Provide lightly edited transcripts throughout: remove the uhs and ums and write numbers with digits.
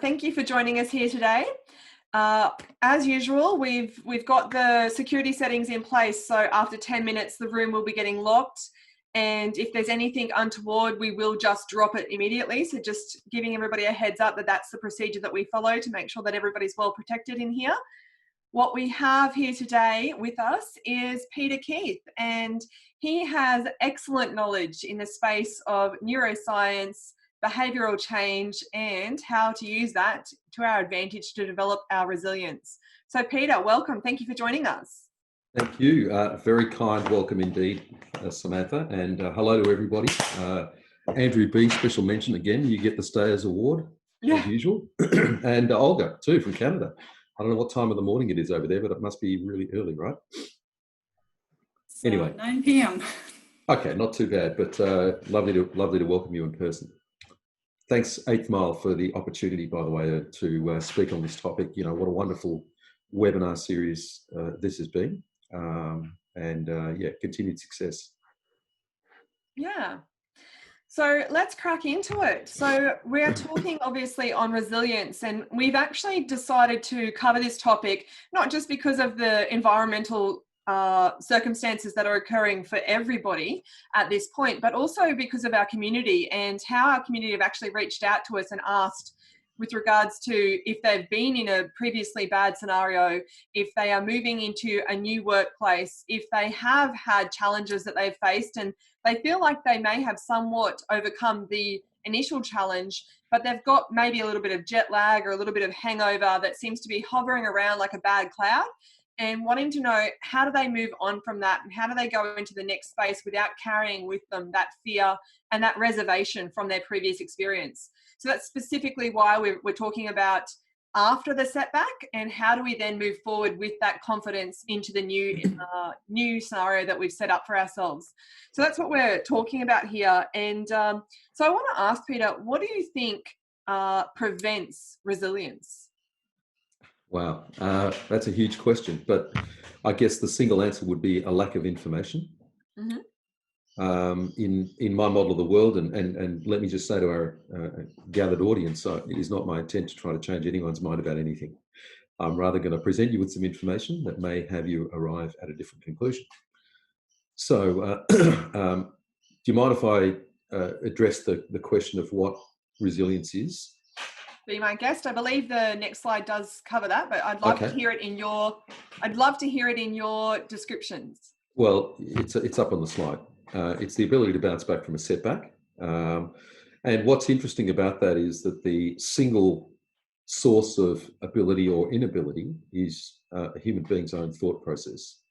Thank you for joining us here today. As usual, we've got the security settings in place, so after 10 minutes, the room will be getting locked. And if there's anything untoward, we will just drop it immediately. So just giving everybody a heads up that that's the procedure that we follow to make sure that everybody's well protected in here. What we have here today with us is Peter Keith, and he has excellent knowledge in the space of neuroscience, behavioural change, and how to use that to our advantage to develop our resilience. So Peter, welcome. Thank you for joining us. Thank you. Very kind welcome indeed, Samantha, and hello to everybody. Andrew B, special mention again. You get the Stayers Award, as usual. And Olga, too, from Canada. I don't know what time of the morning it is over there, but it must be really early, right? So anyway. 9 p.m. Okay, not too bad, but lovely to welcome you in person. Thanks, 8th Mile, for the opportunity, by the way, to speak on this topic. You know, what a wonderful webinar series this has been. Yeah, continued success. Yeah. So let's crack into it. So we're talking obviously on resilience, and we've actually decided to cover this topic, not just because of the environmental circumstances that are occurring for everybody at this point, but also because of our community and how our community have actually reached out to us and asked with regards to if they've been in a previously bad scenario, if they are moving into a new workplace, if they have had challenges that they've faced and they feel like they may have somewhat overcome the initial challenge, but they've got maybe a little bit of jet lag or a little bit of hangover that seems to be hovering around like a bad cloud, and wanting to know how do they move on from that and how do they go into the next space without carrying with them that fear and that reservation from their previous experience. So that's specifically why we're talking about after the setback and how do we then move forward with that confidence into the new scenario that we've set up for ourselves. So that's what we're talking about here. And so I want to ask Peter, what do you think prevents resilience? Wow, that's a huge question, but I guess the single answer would be a lack of information. Mm-hmm. In my model of the world, and let me just say to our gathered audience, it is not my intent to try to change anyone's mind about anything. I'm rather going to present you with some information that may have you arrive at a different conclusion. So do you mind if I address the question of what resilience is? Be my guest. I believe the next slide does cover that, but I'd love to hear it in your. I'd love to hear it in your descriptions. Well, it's up on the slide. It's the ability to bounce back from a setback. And what's interesting about that is that the single source of ability or inability is a human being's own thought process.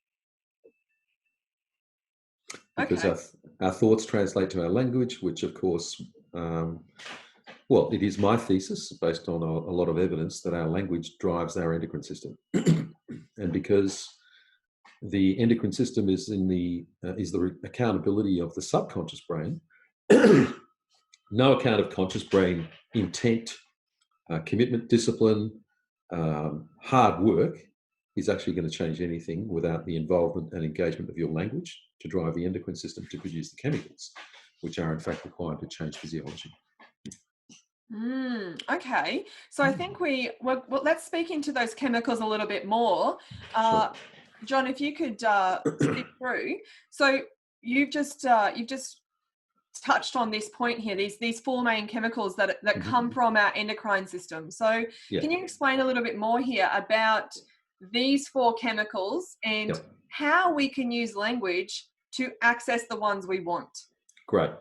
Because our thoughts translate to our language, which of course, well, it is my thesis based on a lot of evidence that our language drives our endocrine system. And because the endocrine system is the accountability of the subconscious brain, no account of conscious brain intent, commitment, discipline, hard work is actually going to change anything without the involvement and engagement of your language to drive the endocrine system to produce the chemicals, which are in fact required to change physiology. Okay, so I think well, let's speak into those chemicals a little bit more. Sure. John, if you could speak through. So you've just touched on this point here. These four main chemicals that come from our endocrine system. So can you explain a little bit more here about these four chemicals and how we can use language to access the ones we want? Great.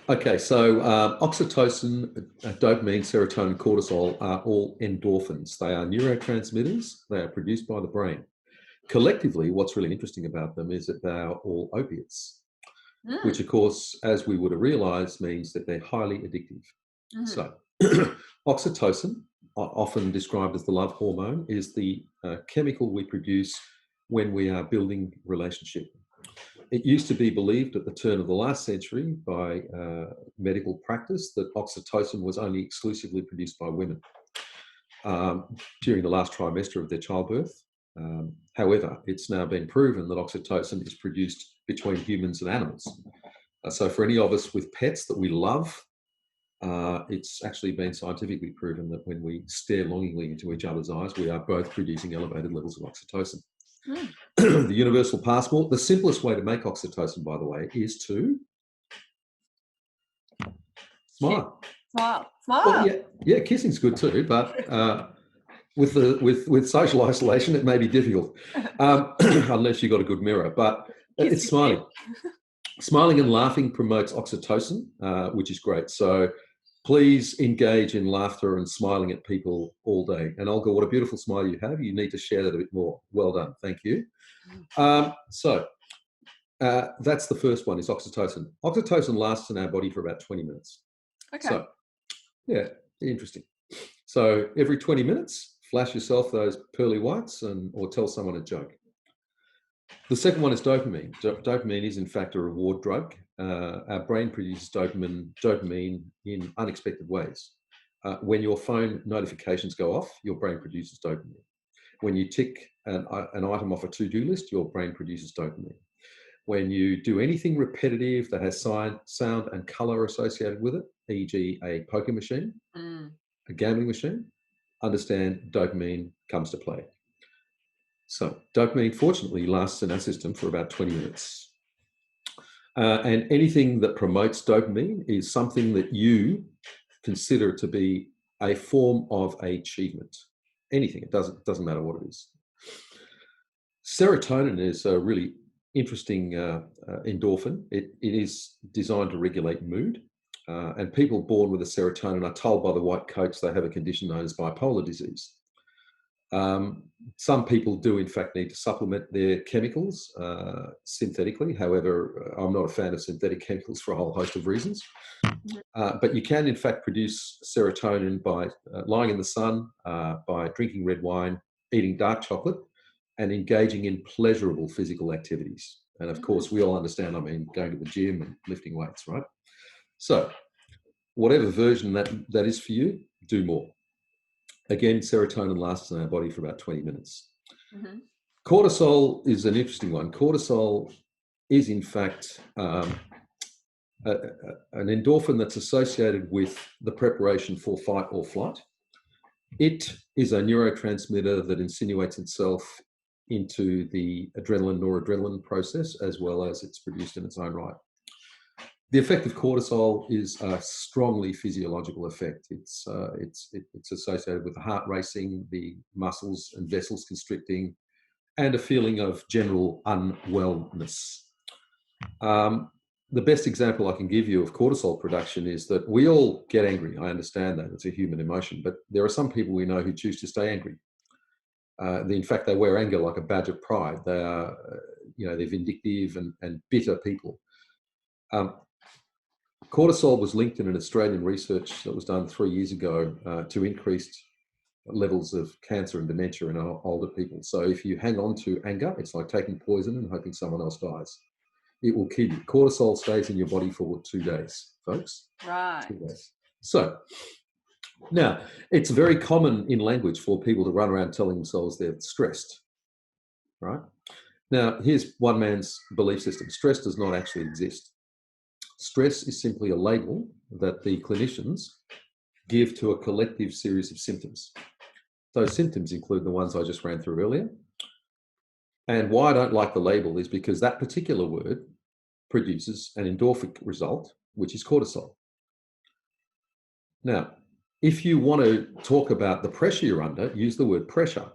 Okay, so oxytocin, dopamine, serotonin, cortisol are all endorphins. They are neurotransmitters. They are produced by the brain. Collectively, what's really interesting about them is that they are all opiates, which of course, as we would have realized, means that they're highly addictive. So oxytocin, often described as the love hormone, is the chemical we produce when we are building relationship. It used to be believed at the turn of the last century by medical practice that oxytocin was only exclusively produced by women during the last trimester of their childbirth. However, it's now been proven that oxytocin is produced between humans and animals. So for any of us with pets that we love, It's actually been scientifically proven that when we stare longingly into each other's eyes, we are both producing elevated levels of oxytocin. The universal passport. The simplest way to make oxytocin, by the way, is to smile. Smile. Well, yeah, kissing's good too, but with social isolation, it may be difficult unless you've got a good mirror. But it's smiling. Smiling and laughing promotes oxytocin, which is great. So please engage in laughter and smiling at people all day. And Olga, what a beautiful smile you have. You need to share that a bit more. Well done. Thank you. So that's the first one, is oxytocin. Oxytocin lasts in our body for about 20 minutes. Okay. So, yeah, interesting. So every 20 minutes, flash yourself those pearly whites or tell someone a joke. The second one is dopamine. Dopamine is, in fact, a reward drug. Our brain produces dopamine in unexpected ways. When your phone notifications go off, your brain produces dopamine. When you tick an item off a to-do list, your brain produces dopamine. When you do anything repetitive that has sound and colour associated with it, e.g. a poker machine, a gambling machine, understand dopamine comes to play. So dopamine, fortunately, lasts in our system for about 20 minutes. And anything that promotes dopamine is something that you consider to be a form of achievement. Anything, it doesn't matter what it is. Serotonin is a really interesting endorphin. It is designed to regulate mood. And people born with a serotonin are told by the white coats they have a condition known as bipolar disease. Some people do, in fact, need to supplement their chemicals synthetically. However, I'm not a fan of synthetic chemicals for a whole host of reasons. But you can, in fact, produce serotonin by lying in the sun, by drinking red wine, eating dark chocolate, and engaging in pleasurable physical activities. And of course, we all understand, I mean, going to the gym and lifting weights, right? So whatever version that is for you, do more. Again, serotonin lasts in our body for about 20 minutes. Cortisol is an interesting one. Cortisol is, in fact, an endorphin that's associated with the preparation for fight or flight. It is a neurotransmitter that insinuates itself into the noradrenaline process, as well as it's produced in its own right. The effect of cortisol is a strongly physiological effect. It's associated with the heart racing, the muscles and vessels constricting, and a feeling of general unwellness. The best example I can give you of cortisol production is that we all get angry. I understand that. It's a human emotion. But there are some people we know who choose to stay angry. In fact, they wear anger like a badge of pride. They are, they're vindictive and bitter people. Cortisol was linked in an Australian research that was done 3 years ago to increased levels of cancer and dementia in older people. So if you hang on to anger, it's like taking poison and hoping someone else dies. It will kill you. Cortisol stays in your body for 2 days, folks. Right. 2 days. So now, it's very common in language for people to run around telling themselves they're stressed, right? Now, here's one man's belief system. Stress does not actually exist. Stress is simply a label that the clinicians give to a collective series of symptoms. Those symptoms include the ones I just ran through earlier. And why I don't like the label is because that particular word produces an endorphic result, which is cortisol. Now, if you want to talk about the pressure you're under, use the word pressure,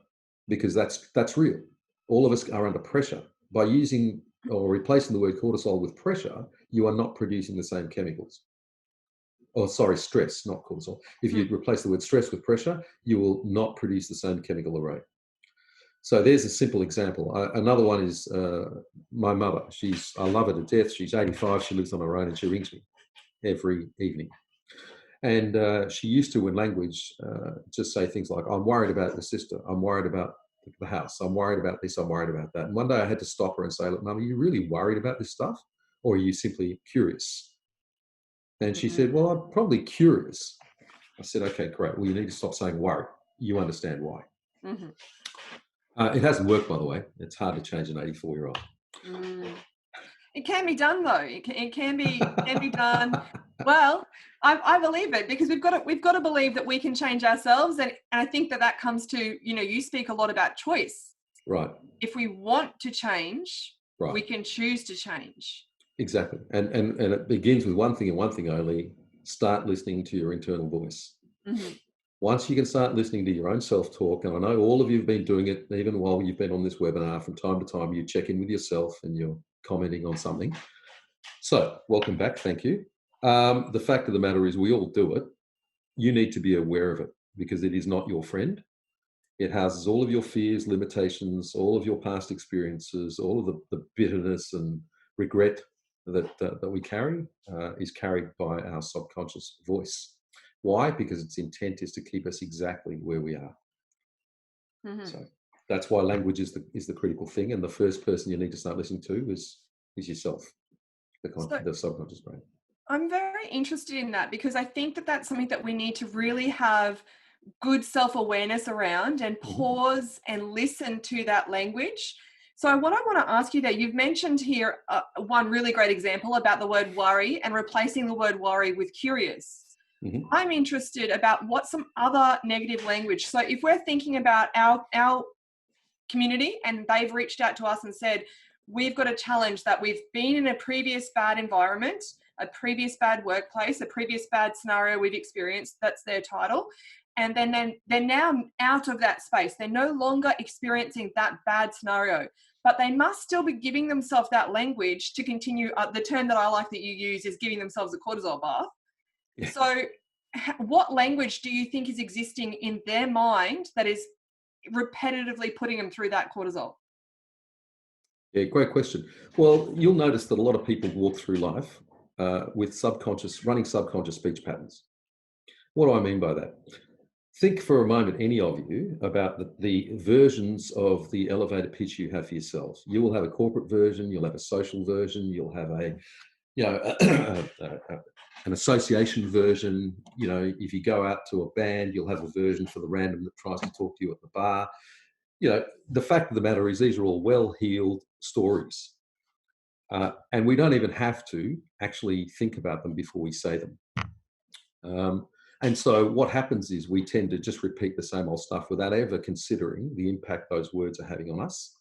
because that's real. All of us are under pressure. By using or replacing the word cortisol with pressure, you are not producing the same chemicals. Stress, not cortisol. If you replace the word stress with pressure, you will not produce the same chemical array. So there's a simple example. Another one is my mother. I love her to death. She's 85. She lives on her own, and she rings me every evening. And she used to, in language, just say things like, I'm worried about the sister. I'm worried about the house. I'm worried about this. I'm worried about that. And one day I had to stop her and say, look, Mum, are you really worried about this stuff? Or are you simply curious? And she said, well, I'm probably curious. I said, okay, great. Well, you need to stop saying worry. You understand why. It hasn't worked, by the way. It's hard to change an 84-year-old. It can be done, though. It can be done. Well, I believe it, because we've got to believe that we can change ourselves, and I think that comes to, you speak a lot about choice. Right. If we want to change, Right. we can choose to change. Exactly. And it begins with one thing and one thing only: start listening to your internal voice. Mm-hmm. Once you can start listening to your own self-talk, and I know all of you have been doing it, even while you've been on this webinar, from time to time, you check in with yourself and you're commenting on something. So welcome back. Thank you. The fact of the matter is we all do it. You need to be aware of it, because it is not your friend. It houses all of your fears, limitations, all of your past experiences, all of the bitterness and regret that we carry is carried by our subconscious voice. Why? Because its intent is to keep us exactly where we are. Mm-hmm. So that's why language is the critical thing, and the first person you need to start listening to is yourself, the subconscious brain. I'm very interested in that, because I think that that's something that we need to really have good self-awareness around, and pause and listen to that language. So what I want to ask you there, you've mentioned here one really great example about the word worry and replacing the word worry with curious. Mm-hmm. I'm interested about what some other negative language. So if we're thinking about our community and they've reached out to us and said, we've got a challenge that we've been in a previous bad environment, a previous bad workplace, a previous bad scenario we've experienced, that's their title. And then they're now out of that space. They're no longer experiencing that bad scenario, but they must still be giving themselves that language to continue. The term that I like that you use is giving themselves a cortisol bath. Yeah. So what language do you think is existing in their mind that is repetitively putting them through that cortisol? Yeah, great question. Well, you'll notice that a lot of people walk through life with running subconscious speech patterns. What do I mean by that? Think for a moment, any of you, about the versions of the elevator pitch you have for yourselves. You will have a corporate version, you'll have a social version, you'll have an association version. If you go out to a band, you'll have a version for the random that tries to talk to you at the bar. The fact of the matter is these are all well-heeled stories. And we don't even have to actually think about them before we say them. And so what happens is we tend to just repeat the same old stuff without ever considering the impact those words are having on us.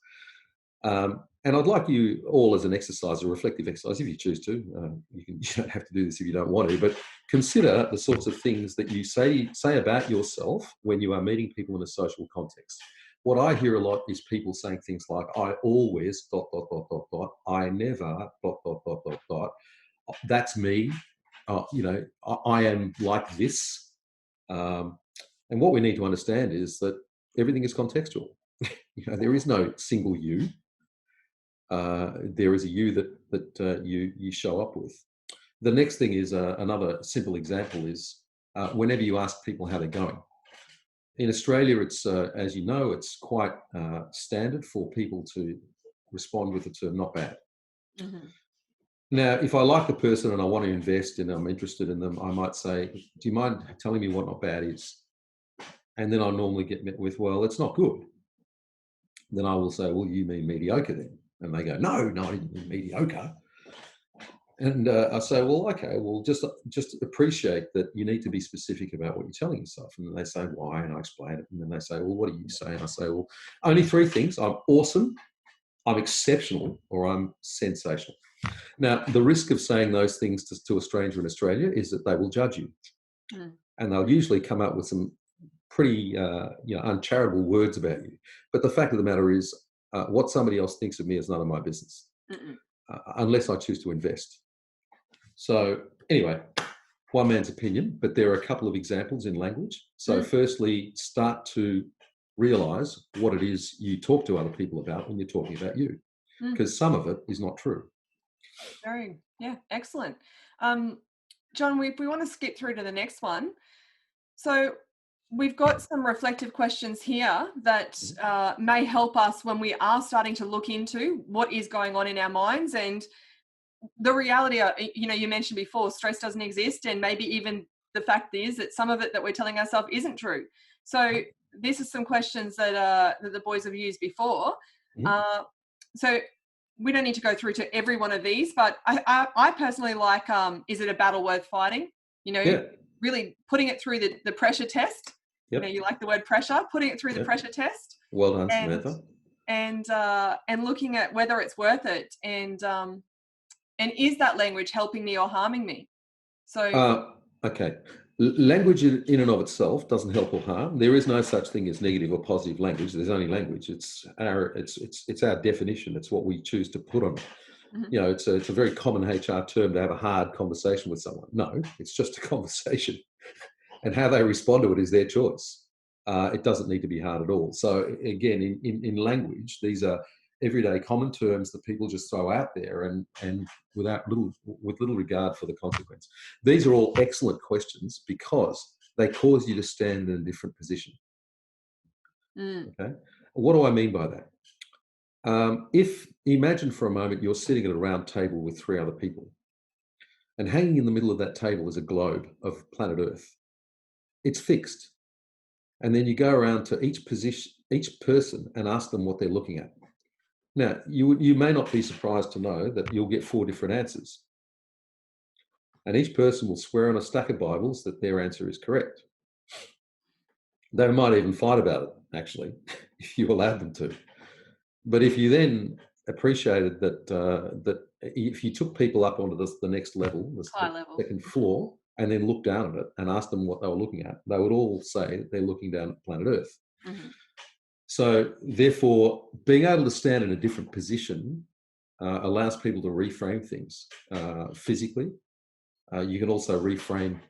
And I'd like you all, as an exercise, a reflective exercise, if you choose to, you don't have to do this if you don't want to, but consider the sorts of things that you say about yourself when you are meeting people in a social context. What I hear a lot is people saying things like, I always ... I never ... That's me. I am like this. And what we need to understand is that everything is contextual. There is no single you. There is a you that you show up with. The next thing is another simple example is whenever you ask people how they're going. In Australia, it's as you know, it's quite standard for people to respond with the term "not bad." Mm-hmm. Now, if I like the person and I want to invest and I'm interested in them, I might say, "Do you mind telling me what not bad is?" And then I normally get met with, "Well, it's not good." Then I will say, "Well, you mean mediocre then?" And they go, no, I didn't mean mediocre. And I say, well, okay, well, just appreciate that you need to be specific about what you're telling yourself. And then they say, why? And I explain it. And then they say, well, what do you say? And I say, well, only three things. I'm awesome, I'm exceptional, or I'm sensational. Now, the risk of saying those things to a stranger in Australia is that they will judge you. Mm. And they'll usually come up with some pretty uncharitable words about you. But the fact of the matter is, what somebody else thinks of me is none of my business, unless I choose to invest. So anyway, one man's opinion, but there are a couple of examples in language. So firstly, start to realize what it is you talk to other people about when you're talking about you, because some of it is not true. Excellent. John, if we want to skip through to the next one. So we've got some reflective questions here that may help us when we are starting to look into what is going on in our minds. And the reality, you mentioned before, stress doesn't exist. And maybe even the fact is that some of it that we're telling ourselves isn't true. So this is some questions that the boys have used before. So we don't need to go through to every one of these, but I personally like, is it a battle worth fighting? You know, Yeah. really putting it through the pressure test. Yep. You know, you like the word pressure, putting it through the pressure test. Well done, Samantha. And looking at whether it's worth it, and is that language helping me or harming me? So okay. Language in and of itself doesn't help or harm. There is no such thing as negative or positive language. There's only language. It's our definition. It's what we choose to put on it. Mhm. You know, it's a very common HR term to have a hard conversation with someone. No, it's just a conversation, and how they respond to it is their choice. It doesn't need to be hard at all. So again, in language, these are everyday common terms that people just throw out there and with little regard for the consequence. These are all excellent questions because they cause you to stand in a different position. Okay, what do I mean by that? If imagine for a moment you're sitting at a round table with 3 other people, and hanging in the middle of that table is a globe of planet Earth. It's fixed, and then you go around to each person and ask them what they're looking at. Now, you may not be surprised to know that you'll get 4 different answers. And each person will swear on a stack of Bibles that their answer is correct. They might even fight about it, actually, if you allowed them to. But if you then appreciated that if you took people up onto the next level, the second floor, and then looked down at it and asked them what they were looking at, they would all say that they're looking down at planet Earth. Mm-hmm. So therefore, being able to stand in a different position allows people to reframe things physically. You can also reframe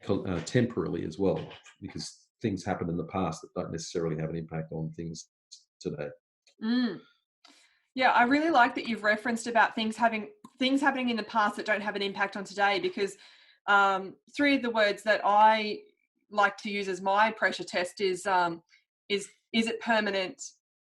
temporally as well, because things happened in the past that don't necessarily have an impact on things today. Yeah, I really like that you've referenced about things happening in the past that don't have an impact on today, because 3 of the words that I like to use as my pressure test is it permanent,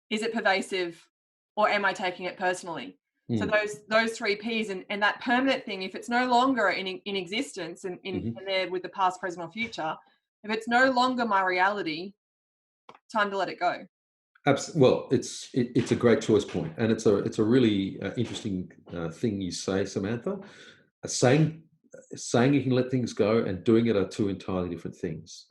is it pervasive, or am I taking it personally? So those 3 P's, and that permanent thing, if it's no longer in existence and there with the past, present, or future, if it's no longer my reality, time to let it go. Well, it's a great choice point, and it's a really interesting thing you say, Samantha. Saying you can let things go and doing it are 2 entirely different things.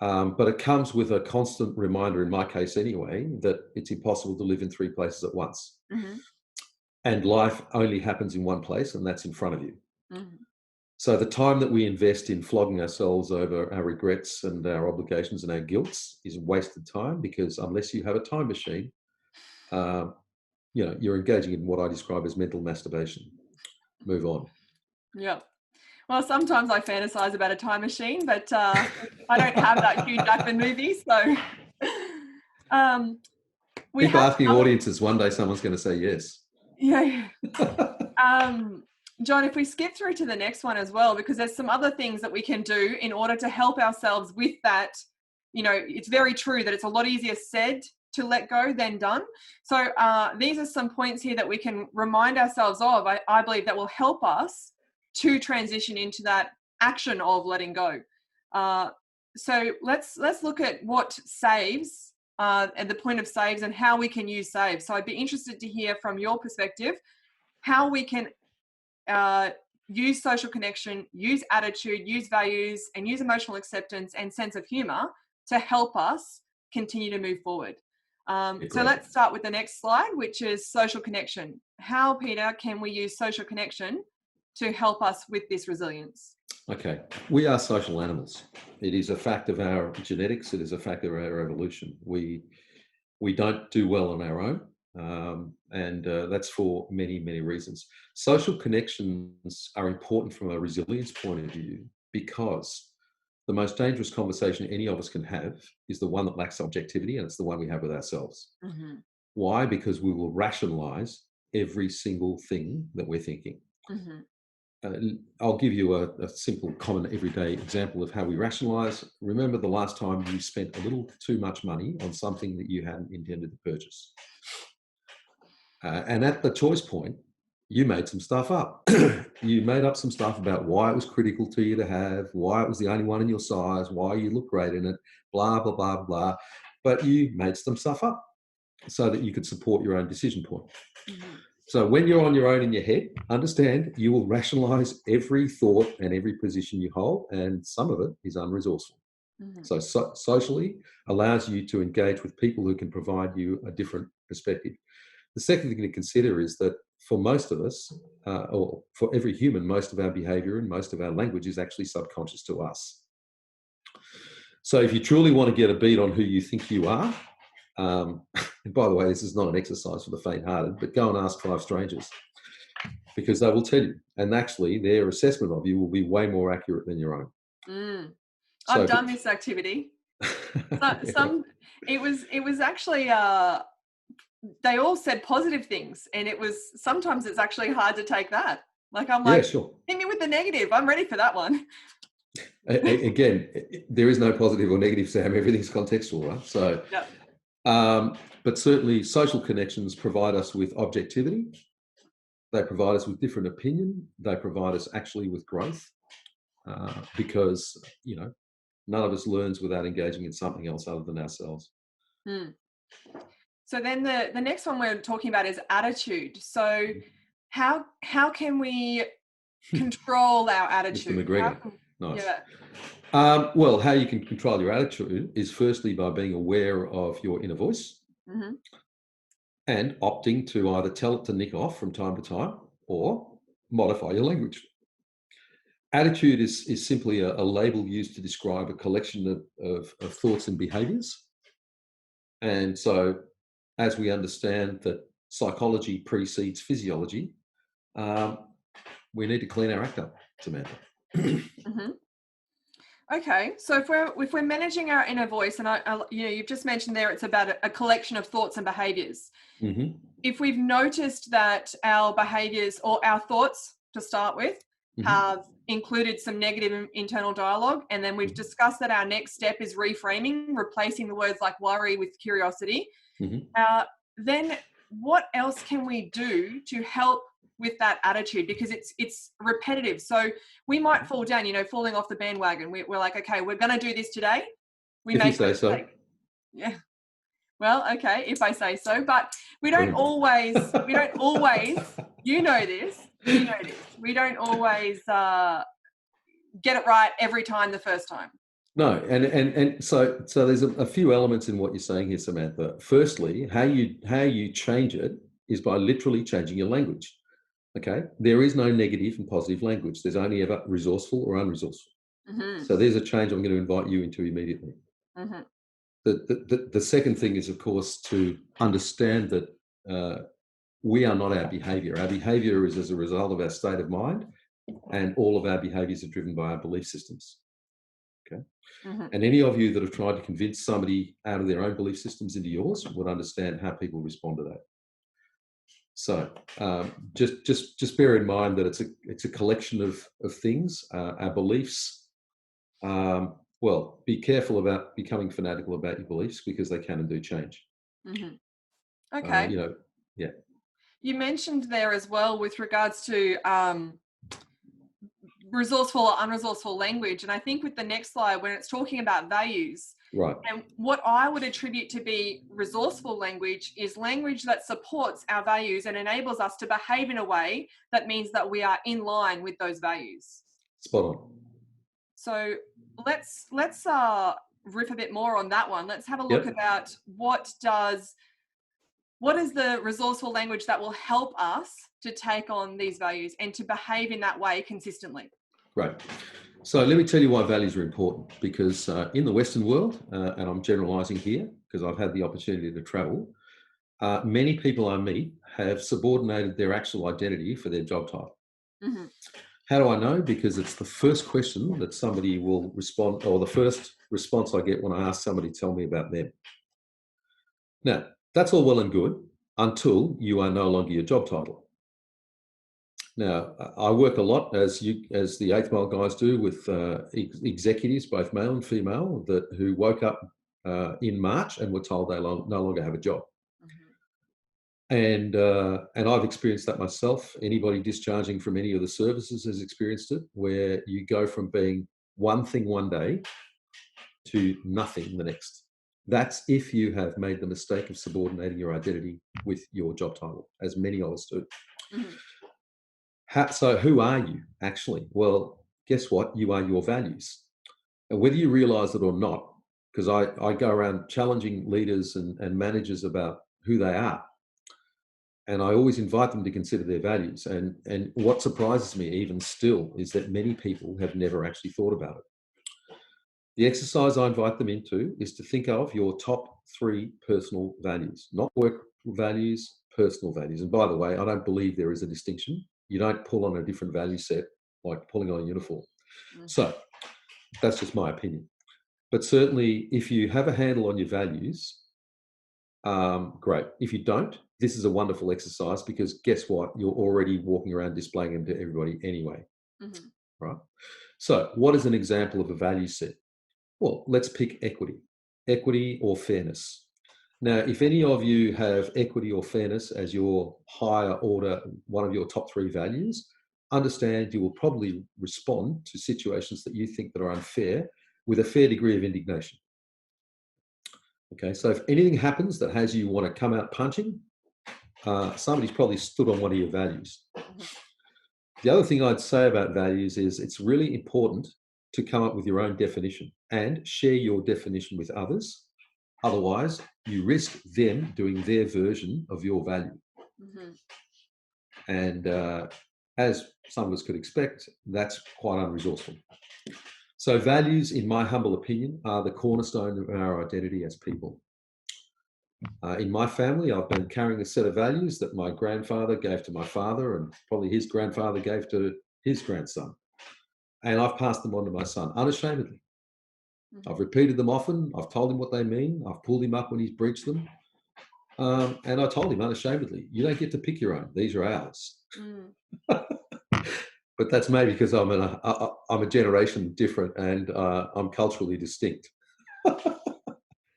But it comes with a constant reminder, in my case anyway, that it's impossible to live in 3 places at once. Mm-hmm. And life only happens in one place, and that's in front of you. Mm-hmm. So the time that we invest in flogging ourselves over our regrets and our obligations and our guilts is wasted time, because unless you have a time machine, you're engaging in what I describe as mental masturbation. Move on. Yeah. Well, sometimes I fantasize about a time machine, but I don't have that Hugh Jackman movie, so. Keep asking audiences. One day someone's going to say yes. Yeah. John, if we skip through to the next one as well, because there's some other things that we can do in order to help ourselves with that. You know, it's very true that it's a lot easier said to let go than done. So these are some points here that we can remind ourselves of, I believe, that will help us to transition into that action of letting go. So let's look at what saves, at the point of saves, and how we can use saves. So I'd be interested to hear from your perspective how we can use social connection, use attitude, use values, and use emotional acceptance and sense of humour to help us continue to move forward. So let's start with the next slide, which is social connection. How, Peter, can we use social connection to help us with this resilience? Okay, we are social animals. It is a fact of our genetics. It is a fact of our evolution. We don't do well on our own, and that's for many, many reasons. Social connections are important from a resilience point of view, because the most dangerous conversation any of us can have is the one that lacks objectivity, and it's the one we have with ourselves. Mm-hmm. Why? Because we will rationalize every single thing that we're thinking. Mm-hmm. I'll give you a simple, common, everyday example of how we rationalize. Remember the last time you spent a little too much money on something that you hadn't intended to purchase. And at the choice point, you made some stuff up. You made up some stuff about why it was critical to you to have, why it was the only one in your size, why you look great in it, blah, blah, blah, blah. But you made some stuff up so that you could support your own decision point. Mm-hmm. So when you're on your own in your head, understand you will rationalize every thought and every position you hold, and some of it is unresourceful. Mhm. So socially allows you to engage with people who can provide you a different perspective. The second thing to consider is that for most of us, or for every human, most of our behaviour and most of our language is actually subconscious to us. So if you truly want to get a beat on who you think you are, and by the way, this is not an exercise for the faint-hearted, but go and ask 5 strangers, because they will tell you. And actually, their assessment of you will be way more accurate than your own. Mm. So, I've done this activity. It was actually they all said positive things, and sometimes it's actually hard to take that. Like I'm like, sure. hit me with the negative. I'm ready for that one. Again, there is no positive or negative, Sam. Everything's contextual, right? So, Yep. But certainly social connections provide us with objectivity. They provide us with different opinion. They provide us actually with growth, because, none of us learns without engaging in something else other than ourselves. Hmm. So then the next one we're talking about is attitude. So how can we control our attitude? Mr. McGregor. Nice. Yeah. Well, how you can control your attitude is firstly by being aware of your inner voice, Mm-hmm. and opting to either tell it to nick off from time to time or modify your language. Attitude is simply a label used to describe a collection of thoughts and behaviours. And so, as we understand that psychology precedes physiology, we need to clean our act up, Samantha. Mm-hmm. Okay, so if we're managing our inner voice, and I you've just mentioned there, it's about a collection of thoughts and behaviours. Mm-hmm. If we've noticed that our behaviours or our thoughts, to start with, Mm-hmm. have included some negative internal dialogue, and then we've discussed that our next step is reframing, replacing the words like worry with curiosity, Mm-hmm. then what else can we do to help with that attitude? Because it's repetitive. So we might fall down, falling off the bandwagon. We're like, okay, we're going to do this today. If you say so. Yeah. Well, okay, if I say so, but we don't always, you know this, we don't always get it right every time the first time. No, and so there's a few elements in what you're saying here, Samantha. Firstly, how you change it is by literally changing your language. Okay, there is no negative and positive language. There's only ever resourceful or unresourceful. Mm-hmm. So there's a change I'm going to invite you into immediately. Mm-hmm. The second thing is, of course, to understand that we are not our behaviour. Our behaviour is as a result of our state of mind, and all of our behaviours are driven by our belief systems. Okay. Mm-hmm. And any of you that have tried to convince somebody out of their own belief systems into yours would understand how people respond to that. So just bear in mind that it's a collection of things. Our beliefs. Well, be careful about becoming fanatical about your beliefs, because they can and do change. Mm-hmm. Okay. Yeah. You mentioned there as well with regards to resourceful or unresourceful language, and I think with the next slide, when it's talking about values, right, and what I would attribute to be resourceful language is language that supports our values and enables us to behave in a way that means that we are in line with those values. Spot on. So let's riff a bit more on that one. Let's have a look about what is the resourceful language that will help us to take on these values and to behave in that way consistently. Right. So let me tell you why values are important, because in the Western world, and I'm generalising here because I've had the opportunity to travel, many people I meet have subordinated their actual identity for their job title. Mm-hmm. How do I know? Because it's the first question that somebody will respond, or the first response I get when I ask somebody to tell me about them. Now, that's all well and good until you are no longer your job title. Now, I work a lot, as the 8th Mile guys do, with executives, both male and female, who woke up in March and were told they no longer have a job. Mm-hmm. And I've experienced that myself. Anybody discharging from any of the services has experienced it, where you go from being one thing one day to nothing the next. That's if you have made the mistake of subordinating your identity with your job title, as many of us do. Mm-hmm. So who are you actually? Well, guess what? You are your values. And whether you realize it or not, because I go around challenging leaders and managers about who they are. And I always invite them to consider their values. And what surprises me even still is that many people have never actually thought about it. The exercise I invite them into is to think of your top 3 personal values, not work values, personal values. And by the way, I don't believe there is a distinction. You don't pull on a different value set like pulling on a uniform. Mm-hmm. So that's just my opinion. But certainly, if you have a handle on your values, great. If you don't, this is a wonderful exercise because guess what? You're already walking around displaying them to everybody anyway. Mm-hmm. Right? So what is an example of a value set? Well, let's pick equity or fairness. Now, if any of you have equity or fairness as your higher order, one of your top 3 values, understand you will probably respond to situations that you think that are unfair with a fair degree of indignation. Okay, so if anything happens that has you want to come out punching, somebody's probably stood on one of your values. Mm-hmm. The other thing I'd say about values is it's really important to come up with your own definition and share your definition with others. Otherwise, you risk them doing their version of your value. Mm-hmm. And as some of us could expect, that's quite unresourceful. So values, in my humble opinion, are the cornerstone of our identity as people. In my family, I've been carrying a set of values that my grandfather gave to my father and probably his grandfather gave to his grandson. And I've passed them on to my son unashamedly. Mm-hmm. I've repeated them often. I've told him what they mean. I've pulled him up when he's breached them. And I told him unashamedly, you don't get to pick your own. These are ours. Mm. But that's maybe because I'm a generation different and I'm culturally distinct.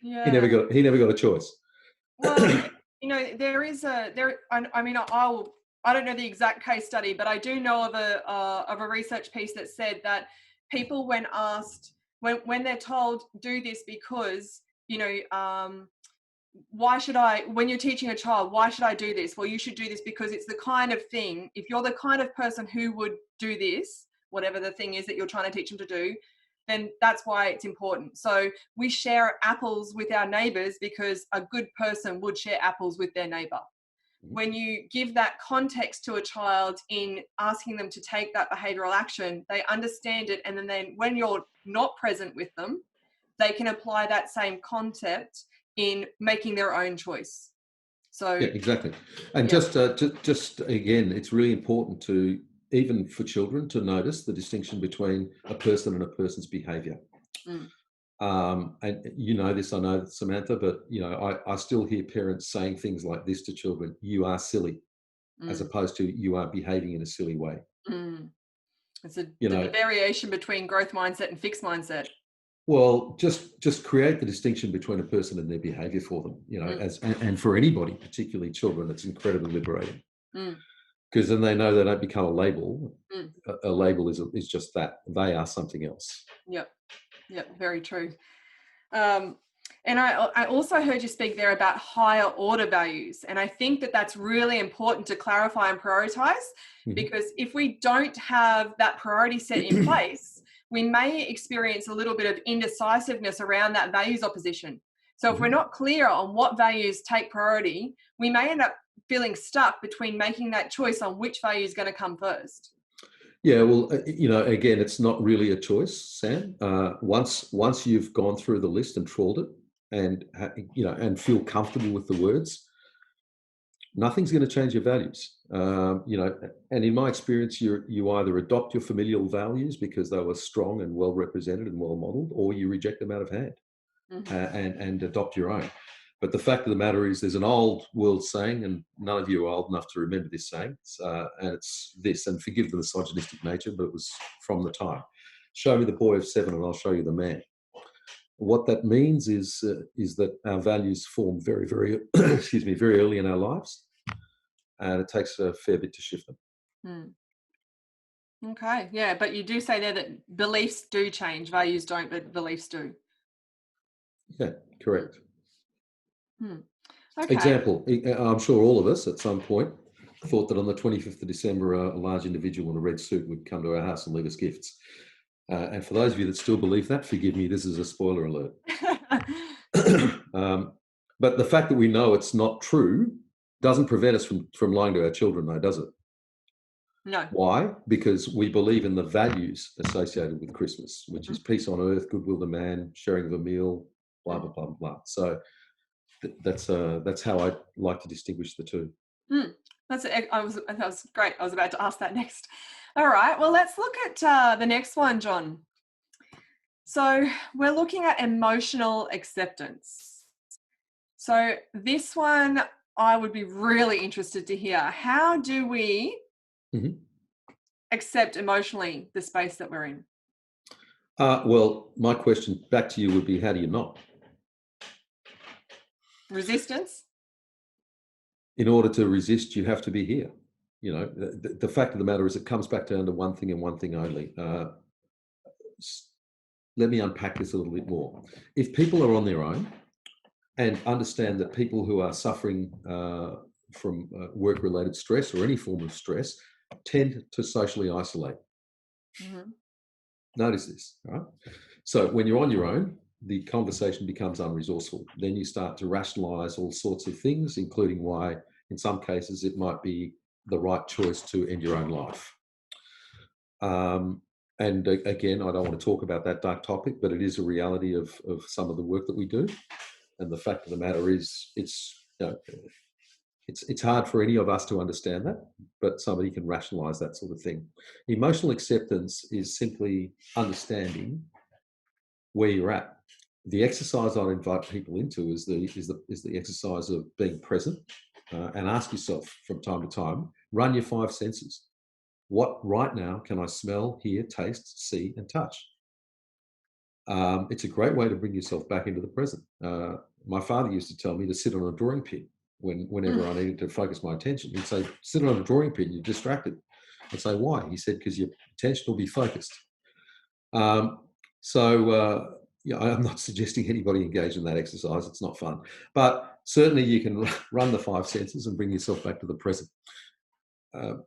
Yeah. He never got a choice. Well, there is I mean, I don't know the exact case study, but I do know of a research piece that said that people, when asked, when they're told do this because, why should I, when you're teaching a child, why should I do this? Well, you should do this because it's the kind of thing, if you're the kind of person who would do this, whatever the thing is that you're trying to teach them to do, then that's why it's important. So we share apples with our neighbors because a good person would share apples with their neighbor. When you give that context to a child in asking them to take that behavioral action, they understand it. And then when you're not present with them, they can apply that same concept in making their own choice. So yeah, exactly. And yeah. just again, it's really important to, even for children, to notice the distinction between a person and a person's behavior. Mm. And you know this, I know, Samantha, but I still hear parents saying things like this to children: "You are silly," as opposed to "You are behaving in a silly way." Mm. It's the variation between growth mindset and fixed mindset. Well, just create the distinction between a person and their behavior for them, and for anybody, particularly children, it's incredibly liberating. Because then they know they don't become a label. A label is just that. They are something else. Yep, very true. And I also heard you speak there about higher order values. And I think that that's really important to clarify and prioritize, because if we don't have that priority set in place, we may experience a little bit of indecisiveness around that values opposition. So if we're not clear on what values take priority, we may end up feeling stuck between making that choice on which value is going to come first. Yeah, well, again, it's not really a choice, Sam. Once you've gone through the list and trawled it, and feel comfortable with the words, nothing's going to change your values. And in my experience, you either adopt your familial values because they were strong and well represented and well modeled, or you reject them out of hand and adopt your own. But the fact of the matter is, there's an old world saying, and none of you are old enough to remember this saying, and it's this, and forgive the misogynistic nature, but it was from the time: show me the boy of 7 and I'll show you the man. What that means is that our values form very, very, very early in our lives, and it takes a fair bit to shift them. Okay, yeah, but you do say there that beliefs do change, values don't, but beliefs do. Yeah, correct. Okay. Example, I'm sure all of us at some point thought that on the 25th of December, a large individual in a red suit would come to our house and leave us gifts. And for those of you that still believe that, forgive me, this is a spoiler alert. But the fact that we know it's not true doesn't prevent us from lying to our children, though, does it? No. Why? Because we believe in the values associated with Christmas, which is peace on earth, goodwill to man, sharing of a meal, blah, blah, blah, blah. So that's how I like to distinguish the two. That was great. I was about to ask that next. All right. Well, let's look at the next one, John. So we're looking at emotional acceptance. So this one, I would be really interested to hear. How do we accept emotionally the space that we're in? Well, my question back to you would be, how do you not? Resistance? In order to resist, you have to be here. You know, the fact of the matter is it comes back down to one thing and one thing only. Let me unpack this a little bit more. If people are on their own and understand that people who are suffering from work-related stress or any form of stress tend to socially isolate. Notice this, right? So when you're on your own, the conversation becomes unresourceful. Then you start to rationalize all sorts of things, including why, in some cases, it might be the right choice to end your own life. And again, I don't want to talk about that dark topic, but it is a reality of some of the work that we do. And the fact of the matter is, it's hard for any of us to understand that, but somebody can rationalize that sort of thing. Emotional acceptance is simply understanding where you're at. The exercise I'd invite people into is the exercise of being present, and ask yourself from time to time, run your 5 senses. What right now can I smell, hear, taste, see, and touch? It's a great way to bring yourself back into the present. My father used to tell me to sit on a drawing pin whenever I needed to focus my attention. He'd say, sit on a drawing pin, you're distracted. I'd say, why? He said, because your attention will be focused. Yeah, I'm not suggesting anybody engage in that exercise. It's not fun. But certainly you can run the 5 senses and bring yourself back to the present.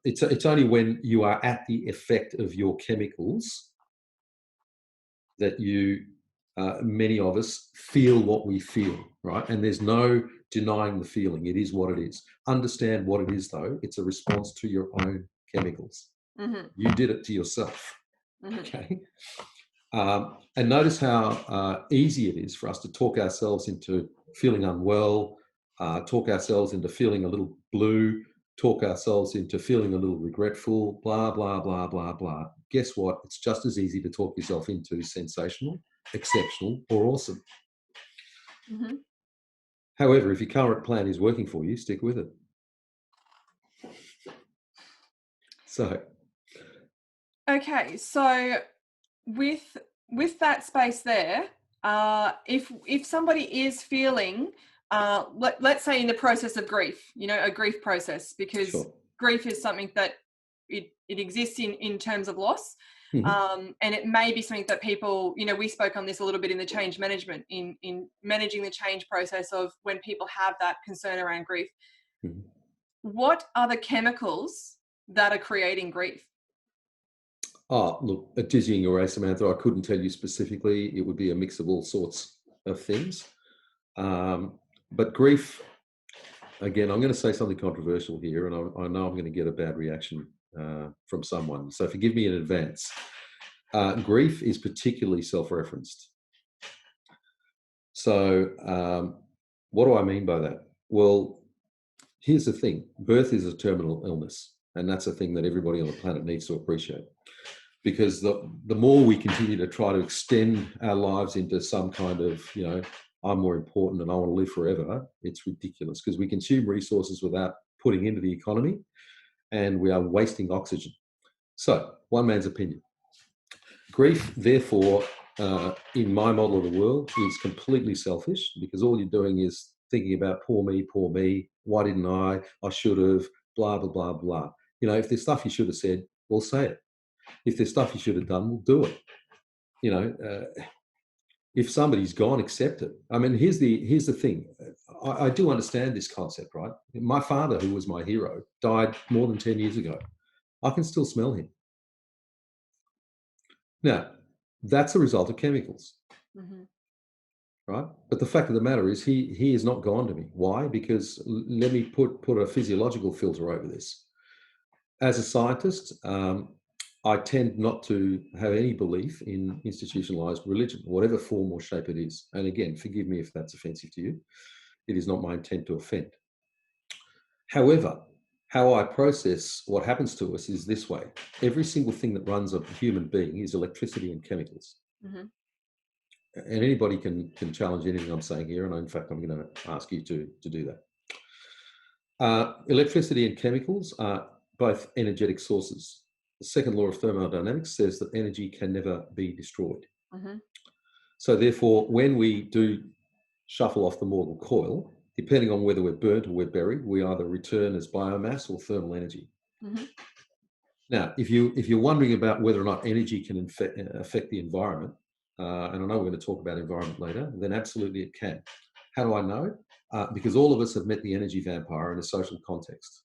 It's only when you are at the effect of your chemicals that many of us feel what we feel, right? And there's no denying the feeling. It is what it is. Understand what it is, though. It's a response to your own chemicals. You did it to yourself, okay? And notice how easy it is for us to talk ourselves into feeling unwell, talk ourselves into feeling a little blue, talk ourselves into feeling a little regretful, blah, blah, blah, blah, blah. Guess what? It's just as easy to talk yourself into sensational, exceptional, or awesome. However, if your current plan is working for you, stick with it. So. Okay, so with that space there, if somebody is feeling, let's say in the process of grief, a grief process, because grief is something that it exists in terms of loss. And it may be something that people, we spoke on this a little bit in the change management, in managing the change process of when people have that concern around grief. What are the chemicals that are creating grief? Oh, look, at dizzying array, Samantha, I couldn't tell you specifically. It would be a mix of all sorts of things. But grief, again, I'm going to say something controversial here, and I know I'm going to get a bad reaction from someone. So forgive me in advance. Grief is particularly self-referenced. So what do I mean by that? Well, here's the thing. Birth is a terminal illness, and that's a thing that everybody on the planet needs to appreciate. Because the more we continue to try to extend our lives into some kind of, I'm more important and I want to live forever, it's ridiculous, because we consume resources without putting into the economy, and we are wasting oxygen. So, one man's opinion. Grief, therefore, in my model of the world, is completely selfish, because all you're doing is thinking about poor me, why didn't I should have, blah, blah, blah, blah. If there's stuff you should have said, we'll say it. If there's stuff you should have done, we'll do it. If somebody's gone, accept it. I mean, here's the thing. I do understand this concept, right? My father, who was my hero, died more than 10 years ago. I can still smell him. Now, that's a result of chemicals, right? But the fact of the matter is he is not gone to me. Why? Because let me put a physiological filter over this. As a scientist, I tend not to have any belief in institutionalized religion, whatever form or shape it is. And again, forgive me if that's offensive to you. It is not my intent to offend. However, how I process what happens to us is this way. Every single thing that runs a human being is electricity and chemicals. And anybody can challenge anything I'm saying here. And in fact, I'm going to ask you to do that. Electricity and chemicals are both energetic sources. The second law of thermodynamics says that energy can never be destroyed. So therefore, when we do shuffle off the mortal coil, depending on whether we're burnt or we're buried, we either return as biomass or thermal energy. Now, if you're wondering about whether or not energy can affect the environment, and I know we're going to talk about environment later, then absolutely it can. How do I know? Because all of us have met the energy vampire in a social context.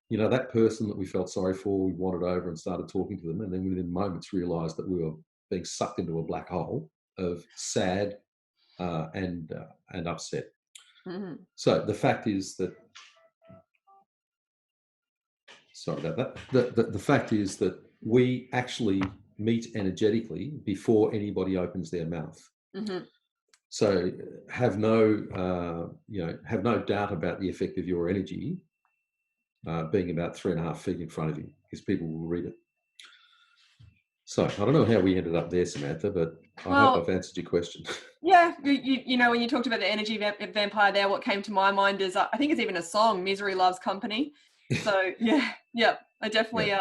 You know, that person that we felt sorry for, we wandered over and started talking to them, and then within moments realised that we were being sucked into a black hole of sad and upset. So the fact is that, sorry about that, the fact is that we actually meet energetically before anybody opens their mouth. So have no doubt about the effect of your energy being about 3.5 feet in front of you, because people will read it. So I don't know how we ended up there, Samantha, but I hope I've answered your question. Yeah, you know, when you talked about the energy vampire there, what came to my mind is I think it's even a song, "Misery Loves Company." So yeah, I definitely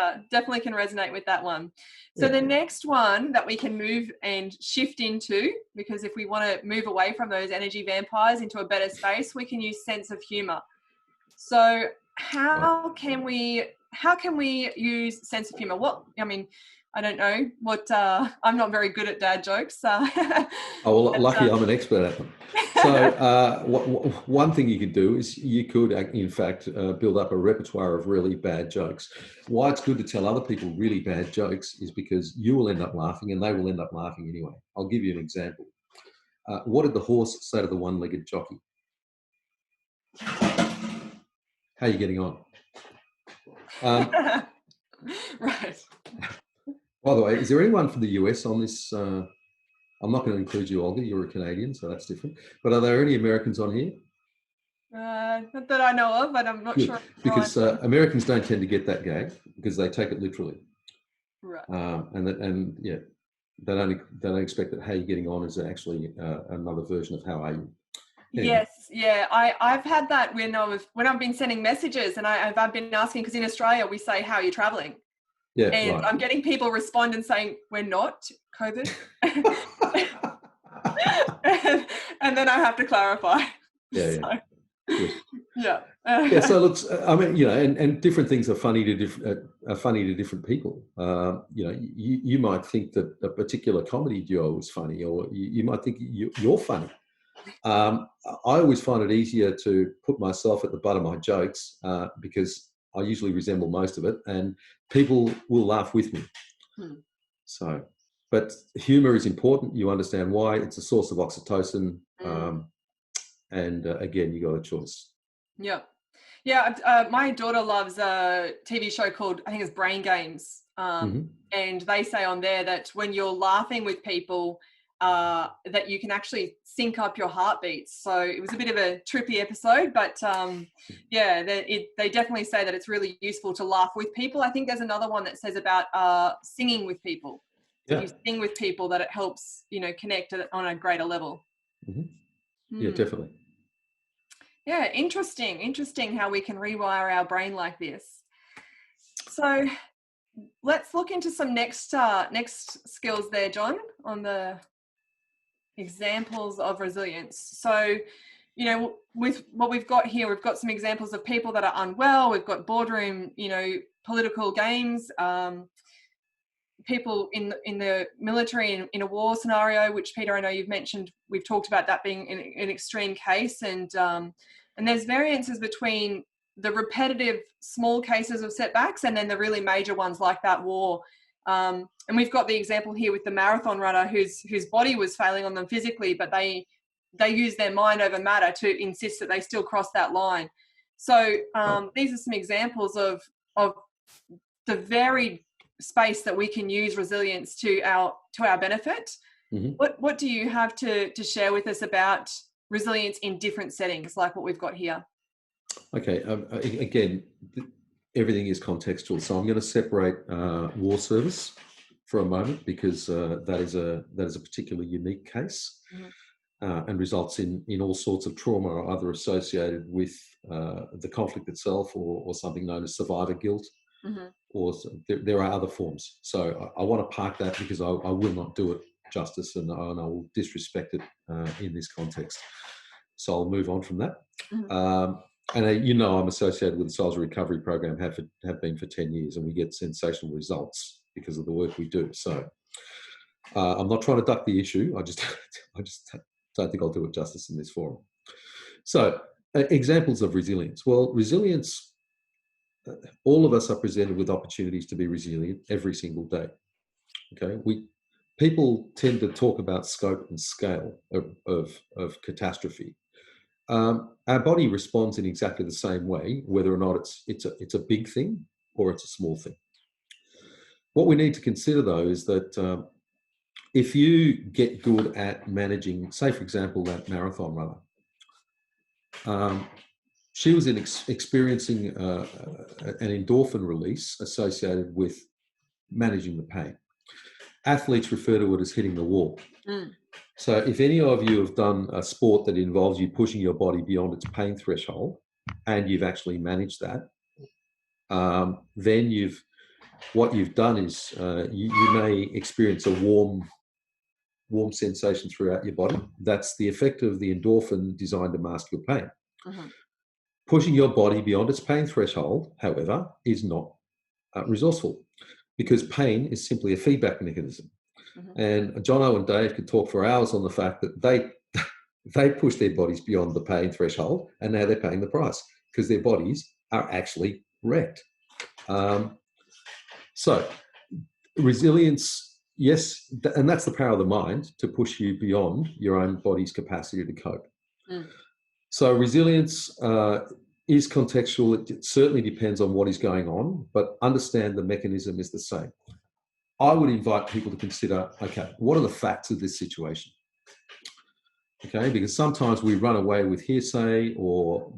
can resonate with that one. So the next one that we can move and shift into, because if we want to move away from those energy vampires into a better space, we can use sense of humor. So how can we use sense of humor? I don't know what, I'm not very good at dad jokes. Lucky I'm an expert at them. So one thing you could do is you could, in fact, build up a repertoire of really bad jokes. Why it's good to tell other people really bad jokes is because you will end up laughing and they will end up laughing anyway. I'll give you an example. What did the horse say to the one-legged jockey? How are you getting on? Right. By the way, is there anyone from the US on this? I'm not going to include you, Olga. You're a Canadian, so that's different. But are there any Americans on here? Not that I know of, but I'm not sure. Because Americans don't tend to get that gag because they take it literally. Right. They don't expect that how you're getting on is actually another version of how are you. Anyway. Yes, yeah. I've had that when I've been sending messages, and I've been asking, because in Australia we say, "How are you traveling?" Yeah, and right. I'm getting people respond and saying, "We're not COVID," and then I have to clarify. Yeah. So, Good. Yeah. So look, I mean, you know, and different things are funny to different people. You might think that a particular comedy duo is funny, or you might think you're funny. I always find it easier to put myself at the butt of my jokes because I usually resemble most of it, and people will laugh with me. So, but humour is important. You understand why. It's a source of oxytocin. And again, you got a choice. Yeah. My daughter loves a TV show called, I think it's Brain Games. And they say on there that when you're laughing with people, that you can actually sync up your heartbeats. So it was a bit of a trippy episode, but they definitely say that it's really useful to laugh with people. I think there's another one that says about singing with people. So if you sing with people, that it helps, connect on a greater level. Yeah, definitely. Yeah, interesting how we can rewire our brain like this. So let's look into some next skills there, John, on the examples of resilience. So, with what we've got here, we've got some examples of people that are unwell. We've got boardroom, political games, people in the military in a war scenario, which Peter, I know you've mentioned. We've talked about that being an extreme case, and there's variances between the repetitive small cases of setbacks and then the really major ones like that war. And we've got the example here with the marathon runner whose body was failing on them physically, but they use their mind over matter to insist that they still cross that line. So these are some examples of the varied space that we can use resilience to our benefit. Mm-hmm. What do you have to share with us about resilience in different settings like what we've got here? Okay, again, everything is contextual. So I'm going to separate war service for a moment, because that is a particularly unique case. Mm-hmm. And results in all sorts of trauma, either associated with the conflict itself or something known as survivor guilt, mm-hmm. or there are other forms. So I want to park that, because I will not do it justice, and I will disrespect it in this context. So I'll move on from that. Mm-hmm. And I'm associated with the Soldier Recovery Program, have been for 10 years, and we get sensational results because of the work we do. So I'm not trying to duck the issue. I just don't think I'll do it justice in this forum. So examples of resilience. Well, resilience, all of us are presented with opportunities to be resilient every single day. Okay, people tend to talk about scope and scale of catastrophe. Our body responds in exactly the same way, whether or not it's a big thing or it's a small thing. What we need to consider, though, is that if you get good at managing, say, for example, that marathon runner, she was experiencing an endorphin release associated with managing the pain. Athletes refer to it as hitting the wall. Mm. So if any of you have done a sport that involves you pushing your body beyond its pain threshold, and you've actually managed that, then what you've done is you may experience a warm sensation throughout your body. That's the effect of the endorphin designed to mask your pain. Mm-hmm. Pushing your body beyond its pain threshold, however, is not resourceful, because pain is simply a feedback mechanism. Mm-hmm. And Jono and Dave could talk for hours on the fact that they push their bodies beyond the pain threshold, and now they're paying the price because their bodies are actually wrecked. So resilience, yes, and that's the power of the mind to push you beyond your own body's capacity to cope. Mm. So resilience is contextual. It certainly depends on what is going on, but understand the mechanism is the same. I would invite people to consider, okay, what are the facts of this situation? Okay, because sometimes we run away with hearsay or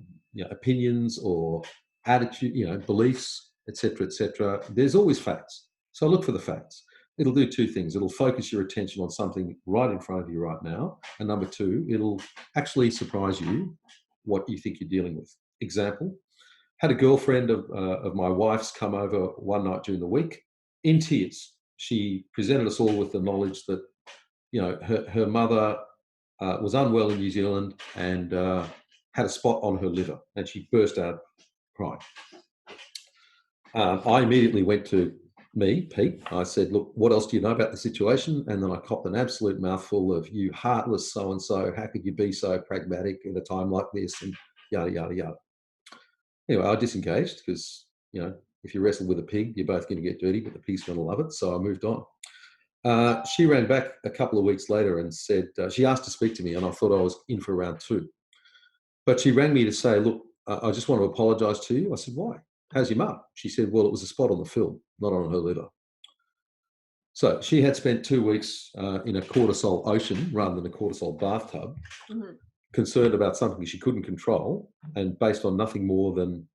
opinions or attitude, beliefs, etc., etc. There's always facts. So look for the facts. It'll do two things. It'll focus your attention on something right in front of you right now. And number two, it'll actually surprise you what you think you're dealing with. Example, had a girlfriend of my wife's come over one night during the week in tears. She presented us all with the knowledge that, her mother was unwell in New Zealand and had a spot on her liver, and she burst out crying. I immediately went to Pete. I said, look, what else do you know about the situation? And then I copped an absolute mouthful of, you heartless so-and-so, how could you be so pragmatic at a time like this, and yada, yada, yada. Anyway, I disengaged because, if you wrestle with a pig, you're both going to get dirty, but the pig's going to love it. So I moved on. She ran back a couple of weeks later and said, she asked to speak to me, and I thought I was in for round two. But she rang me to say, look, I just want to apologise to you. I said, why? How's your mum? She said, well, it was a spot on the film, not on her liver. So she had spent 2 weeks in a cortisol ocean rather than a cortisol bathtub, mm-hmm. concerned about something she couldn't control and based on nothing more than,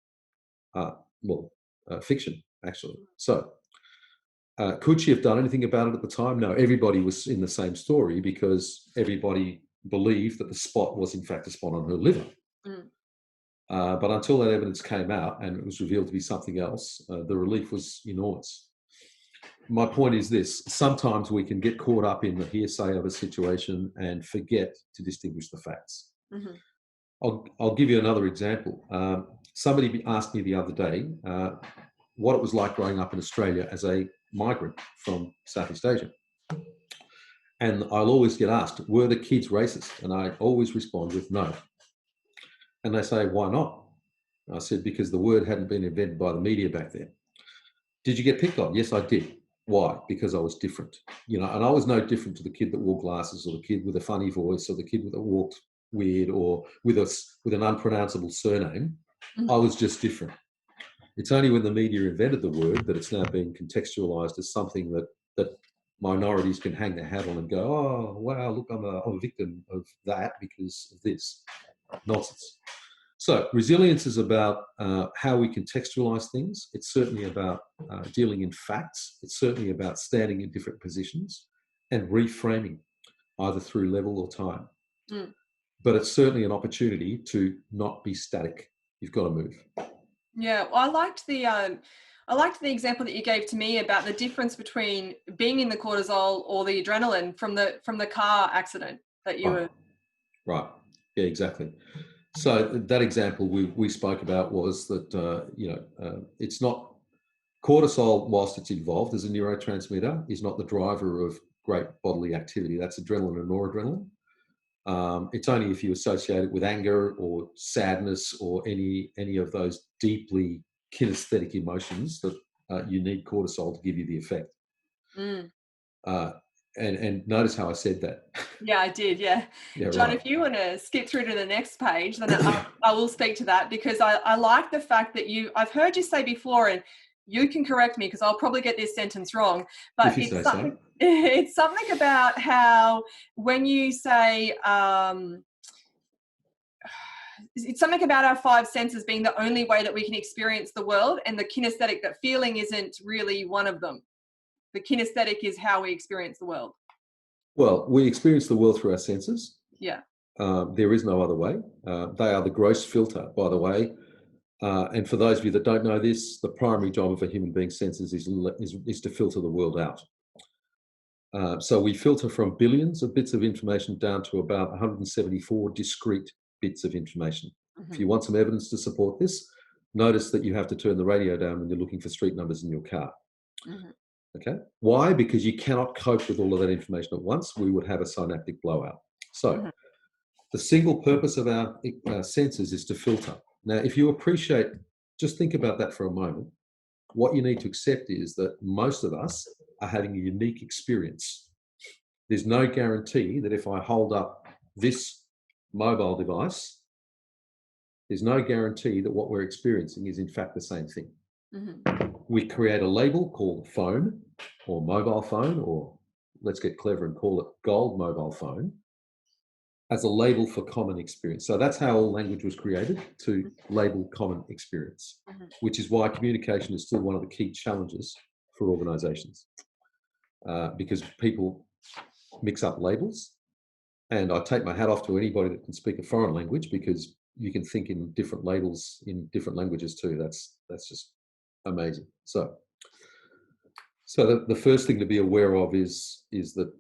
fiction, actually. So could she have done anything about it at the time? No, everybody was in the same story because everybody believed that the spot was in fact a spot on her liver. Mm. But until that evidence came out and it was revealed to be something else, the relief was enormous. My point is this: sometimes we can get caught up in the hearsay of a situation and forget to distinguish the facts. Mm-hmm. I'll give you another example. Somebody asked me the other day what it was like growing up in Australia as a migrant from Southeast Asia. And I'll always get asked, were the kids racist? And I always respond with no. And they say, why not? I said, because the word hadn't been invented by the media back then. Did you get picked on? Yes, I did. Why? Because I was different. And I was no different to the kid that wore glasses, or the kid with a funny voice, or the kid that walked weird, or with an unpronounceable surname. I was just different. It's only when the media invented the word that it's now being contextualized as something that minorities can hang their hat on and go, oh, wow, look, I'm a victim of that because of this. Nonsense. So resilience is about how we contextualize things. It's certainly about dealing in facts. It's certainly about standing in different positions and reframing, either through level or time. But it's certainly an opportunity to not be static. You've got to move. Yeah, well, I liked the example that you gave to me about the difference between being in the cortisol or the adrenaline from the car accident that you were. Right. Yeah, exactly. So that example we spoke about was that it's not cortisol, whilst it's involved as a neurotransmitter, is not the driver of great bodily activity. That's adrenaline and noradrenaline. It's only if you associate it with anger or sadness or any of those deeply kinesthetic emotions that you need cortisol to give you the effect. And notice how I said that. Yeah, I did. Yeah. John, right. If you want to skip through to the next page, then I will speak to that, because I like the fact that I've heard you say before, and you can correct me because I'll probably get this sentence wrong, but it's something about how when you say, it's something about our five senses being the only way that we can experience the world, and the kinesthetic, that feeling isn't really one of them. The kinesthetic is how we experience the world. Well, we experience the world through our senses. Yeah. There is no other way. They are the gross filter, by the way. And for those of you that don't know this, the primary job of a human being's senses is to filter the world out. So we filter from billions of bits of information down to about 174 discrete bits of information. If you want some evidence to support this, notice that you have to turn the radio down when you're looking for street numbers in your car. Okay. Why? Because you cannot cope with all of that information at once. We would have a synaptic blowout. So the single purpose of our senses is to filter. Now, if you appreciate, just think about that for a moment. What you need to accept is that most of us are having a unique experience. There's no guarantee that if I hold up this mobile device, there's no guarantee that what we're experiencing is in fact the same thing. We create a label called phone or mobile phone, or let's get clever and call it gold mobile phone, as a label for common experience. So that's how language was created, to label common experience, which is why communication is still one of the key challenges for organizations, because people mix up labels. And I take my hat off to anybody that can speak a foreign language, because you can think in different labels in different languages too. That's just amazing. So the first thing to be aware of is that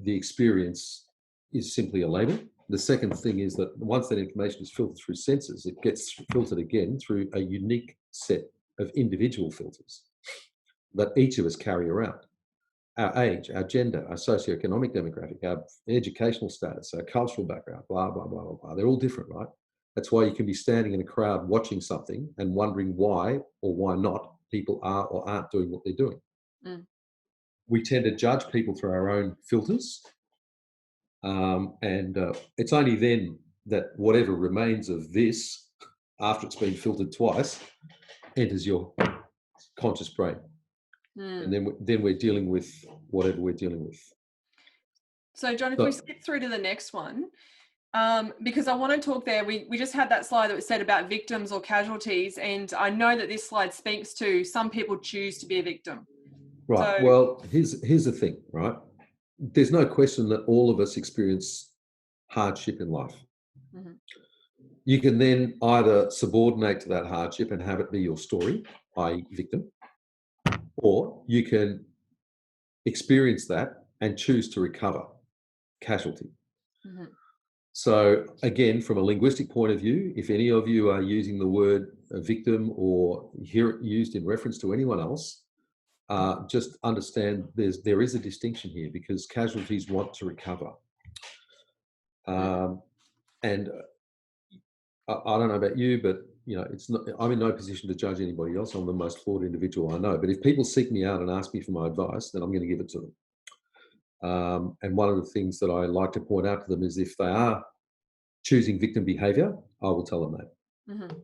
the experience is simply a label. The second thing is that once that information is filtered through senses, it gets filtered again through a unique set of individual filters that each of us carry around. Our age, our gender, our socioeconomic demographic, our educational status, our cultural background, blah, blah, blah, blah, blah. They're all different, right? That's why you can be standing in a crowd watching something and wondering why or why not people are or aren't doing what they're doing. We tend to judge people through our own filters. And it's only then that whatever remains of this, after it's been filtered twice, enters your conscious brain. And then we're dealing with whatever we're dealing with. So, John, if we skip through to the next one, because I want to talk there, we just had that slide that was said about victims or casualties, and I know that this slide speaks to some people choose to be a victim. Right. So, well, here's the thing, right? There's no question that all of us experience hardship in life. You can then either subordinate to that hardship and have it be your story, i.e. victim, or you can experience that and choose to recover, casualty. So again, from a linguistic point of view, if any of you are using the word victim or hear it used in reference to anyone else, just understand there is a distinction here, because casualties want to recover. And I don't know about you, but it's not. I'm in no position to judge anybody else. I'm the most flawed individual I know. But if people seek me out and ask me for my advice, then I'm going to give it to them. And one of the things that I like to point out to them is, if they are choosing victim behaviour, I will tell them that. Mm-hmm.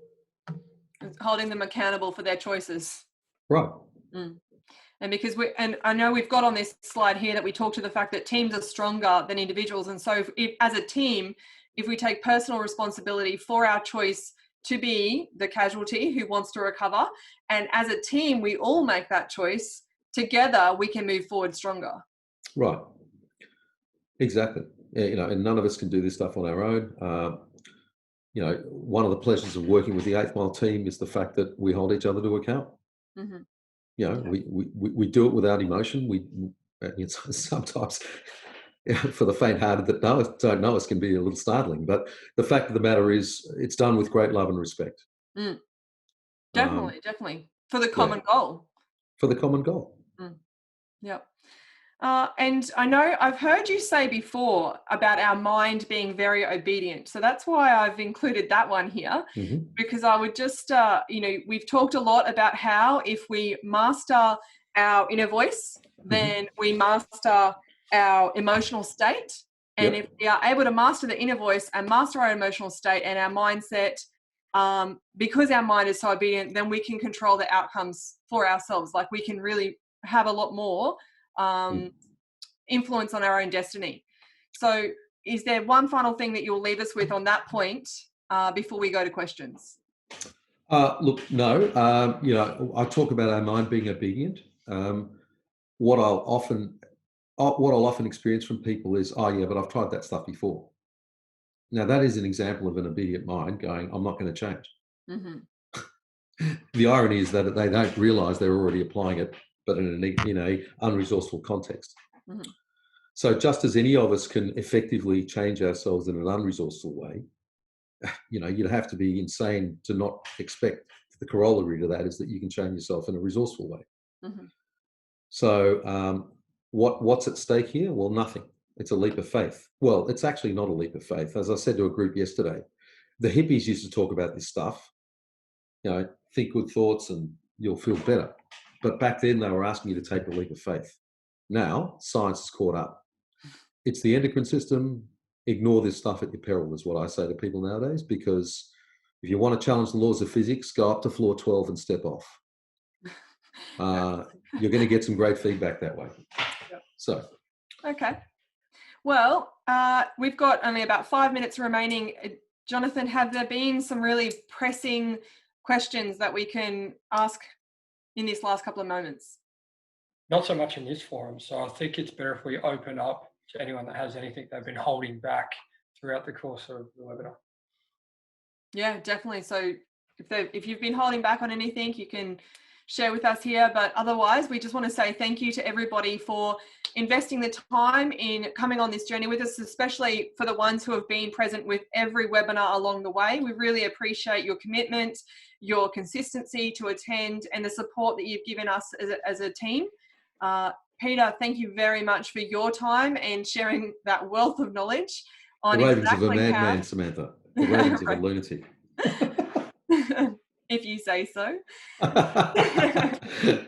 Holding them accountable for their choices. Right. And because and I know we've got on this slide here that we talk to the fact that teams are stronger than individuals. And so if as a team, if we take personal responsibility for our choice to be the casualty who wants to recover, and as a team, we all make that choice, together we can move forward stronger. Right. Exactly. And none of us can do this stuff on our own. One of the pleasures of working with the 8th Mile team is the fact that we hold each other to account. Mm-hmm. We do it without emotion. Sometimes, for the faint-hearted that don't know us, can be a little startling. But the fact of the matter is, it's done with great love and respect. Definitely. For the common goal. For the common goal. Yep. And I know I've heard you say before about our mind being very obedient. So that's why I've included that one here, because I would just, we've talked a lot about how if we master our inner voice, then we master our emotional state. And if we are able to master the inner voice and master our emotional state and our mindset, because our mind is so obedient, then we can control the outcomes for ourselves. Like, we can really have a lot more influence on our own destiny. So is there one final thing that you'll leave us with on that point before we go to questions? Look, no. I talk about our mind being obedient. What I'll often experience from people is, oh yeah, but I've tried that stuff before. Now that is an example of an obedient mind going, I'm not going to change. The irony is that they don't realise they're already applying it, but in a unresourceful context. So just as any of us can effectively change ourselves in an unresourceful way, you'd have to be insane to not expect the corollary to that is that you can change yourself in a resourceful way. So what's at stake here? Well, nothing. It's a leap of faith. Well, it's actually not a leap of faith. As I said to a group yesterday, the hippies used to talk about this stuff, think good thoughts and you'll feel better. But back then they were asking you to take a leap of faith. Now science has caught up. It's the endocrine system. Ignore this stuff at your peril is what I say to people nowadays, because if you want to challenge the laws of physics, go up to floor 12 and step off. You're going to get some great feedback that way. So. Okay. Well, we've got only about 5 minutes remaining. Jonathan, have there been some really pressing questions that we can ask in this last couple of moments? Not so much in this forum. So I think it's better if we open up to anyone that has anything they've been holding back throughout the course of the webinar. Yeah, definitely. So if you've been holding back on anything, you can share with us here. But otherwise, we just want to say thank you to everybody for investing the time in coming on this journey with us, especially for the ones who have been present with every webinar along the way. We really appreciate your commitment, your consistency to attend, and the support that you've given us as a team. Peter, thank you very much for your time and sharing that wealth of knowledge on the ravings of a madman, Samantha. The ravings of a lunatic. If you say so.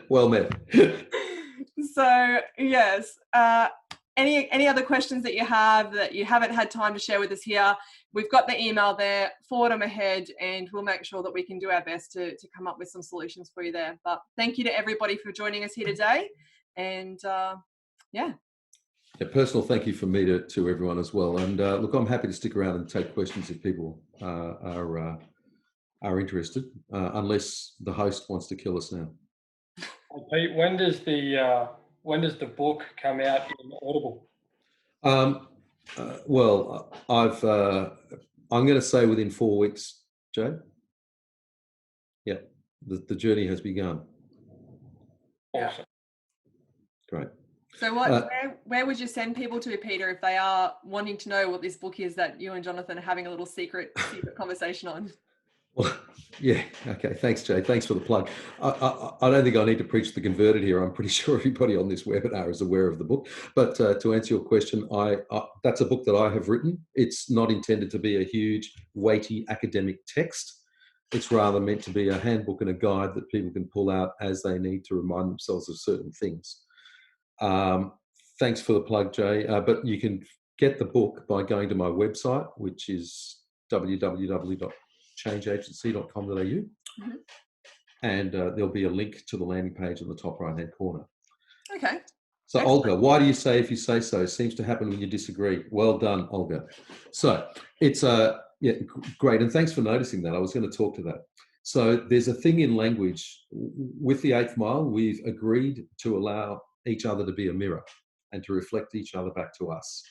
Well met. So yes, any other questions that you have that you haven't had time to share with us here, we've got the email there, forward them ahead, and we'll make sure that we can do our best to come up with some solutions for you there. But thank you to everybody for joining us here today. And a personal thank you from me to everyone as well. And look, I'm happy to stick around and take questions if people are interested, unless the host wants to kill us now. Pete, when does the book come out in Audible? Well, I'm going to say within 4 weeks, Jay. Yeah, the journey has begun. Awesome. Great. So where would you send people to, Peter, if they are wanting to know what this book is that you and Jonathan are having a little secret conversation on? Well, yeah, okay. Thanks, Jay. Thanks for the plug. I don't think I need to preach the converted here. I'm pretty sure everybody on this webinar is aware of the book. But to answer your question, that's a book that I have written. It's not intended to be a huge, weighty academic text. It's rather meant to be a handbook and a guide that people can pull out as they need to remind themselves of certain things. Thanks for the plug, Jay. But you can get the book by going to my website, which is www.changeagency.com.au. Mm-hmm. And there'll be a link to the landing page in the top right-hand corner. Okay. So, Excellent. Olga, why do you say if you say so? Seems to happen when you disagree. Well done, Olga. So it's yeah, great. And thanks for noticing that. I was going to talk to that. So there's a thing in language. With the 8th Mile, we've agreed to allow each other to be a mirror and to reflect each other back to us.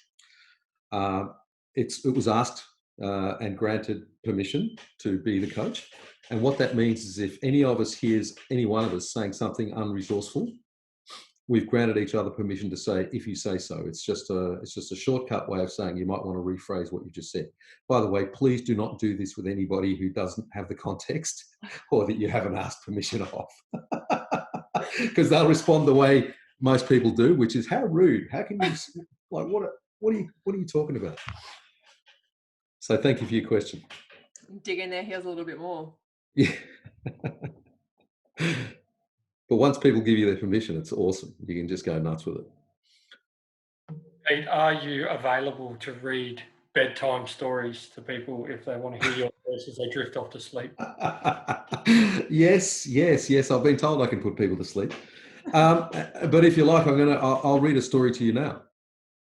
It was asked and granted permission to be the coach. And what that means is if any of us hears any one of us saying something unresourceful, we've granted each other permission to say, if you say so. It's just a shortcut way of saying you might want to rephrase what you just said. By the way, please do not do this with anybody who doesn't have the context or that you haven't asked permission of, because they'll respond the way most people do, which is, how rude. How can you, like, what are you talking about? So thank you for your question. Dig in their heels a little bit more. Yeah. But once people give you their permission, it's awesome. You can just go nuts with it. Pete, are you available to read bedtime stories to people if they want to hear your voice as they drift off to sleep? Yes. I've been told I can put people to sleep. But if you like, I'll read a story to you now.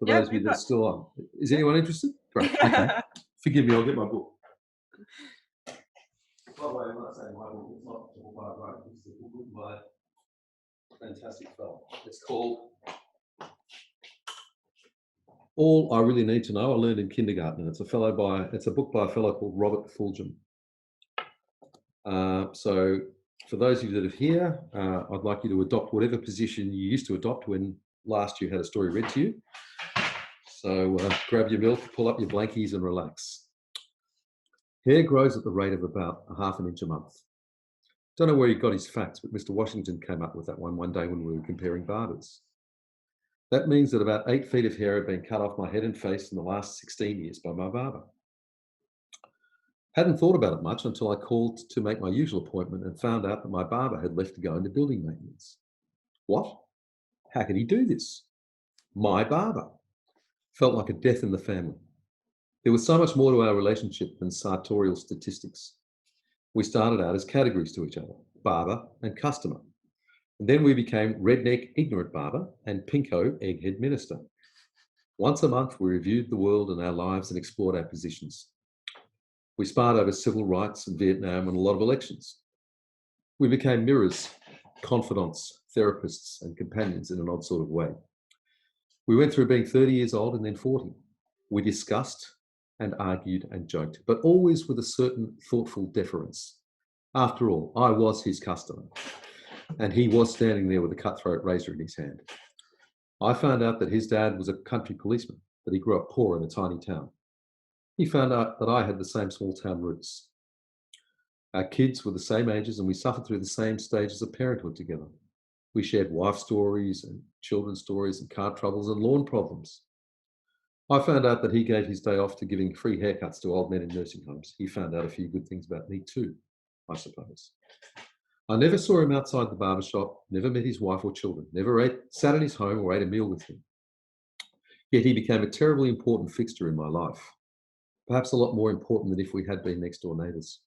For those of you that are still on. Is anyone interested? Great. Okay. Forgive me, I'll get my book. By the way, when I say my book, it's not the book I wrote, it's the book written by a fantastic fellow. It's called All I Really Need to Know. I learned in kindergarten. It's a book by a fellow called Robert Fulgham. So for those of you that are here, I'd like you to adopt whatever position you used to adopt when last you had a story read to you. So grab your milk, pull up your blankies and relax. Hair grows at the rate of about a ½ inch a month. Don't know where he got his facts, but Mr. Washington came up with that one day when we were comparing barbers. That means that about 8 feet of hair had been cut off my head and face in the last 16 years by my barber. Hadn't thought about it much until I called to make my usual appointment and found out that my barber had left to go into building maintenance. What? How could he do this? My barber. Felt like a death in the family. There was so much more to our relationship than sartorial statistics. We started out as categories to each other, barber and customer. And then we became redneck ignorant barber and pinko egghead minister. Once a month, we reviewed the world and our lives and explored our positions. We sparred over civil rights and Vietnam and a lot of elections. We became mirrors, confidants, therapists, and companions in an odd sort of way. We went through being 30 years old and then 40. We discussed and argued and joked, but always with a certain thoughtful deference. After all, I was his customer, and he was standing there with a cutthroat razor in his hand. I found out that his dad was a country policeman, that he grew up poor in a tiny town. He found out that I had the same small town roots. Our kids were the same ages and we suffered through the same stages of parenthood together. We shared wife stories and children's stories and car troubles and lawn problems. I found out that he gave his day off to giving free haircuts to old men in nursing homes. He found out a few good things about me too, I suppose. I never saw him outside the barber shop, never met his wife or children, never sat in his home or ate a meal with him. Yet he became a terribly important fixture in my life, perhaps a lot more important than if we had been next door neighbours.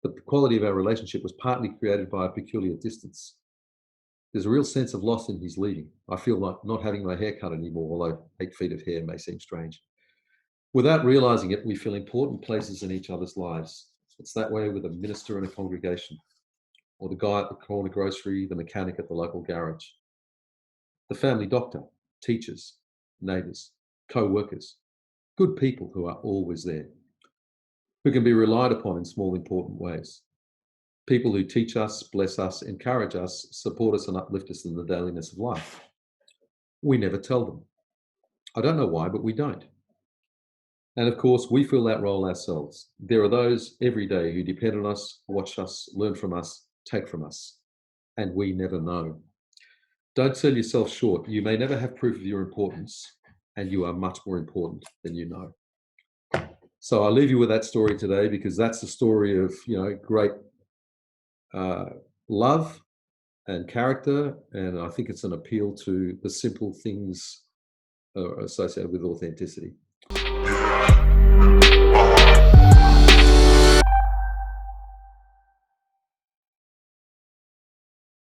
But the quality of our relationship was partly created by a peculiar distance. There's a real sense of loss in his leaving. I feel like not having my hair cut anymore, although 8 feet of hair may seem strange. Without realising it, we fill important places in each other's lives. It's that way with a minister in a congregation, or the guy at the corner grocery, the mechanic at the local garage, the family doctor, teachers, neighbours, co-workers, good people who are always there, who can be relied upon in small important ways. People who teach us, bless us, encourage us, support us and uplift us in the dailiness of life. We never tell them. I don't know why, but we don't. And of course, we fill that role ourselves. There are those every day who depend on us, watch us, learn from us, take from us, and we never know. Don't sell yourself short. You may never have proof of your importance, and you are much more important than you know. So I'll leave you with that story today, because that's the story of, great love and character, and I think it's an appeal to the simple things associated with authenticity.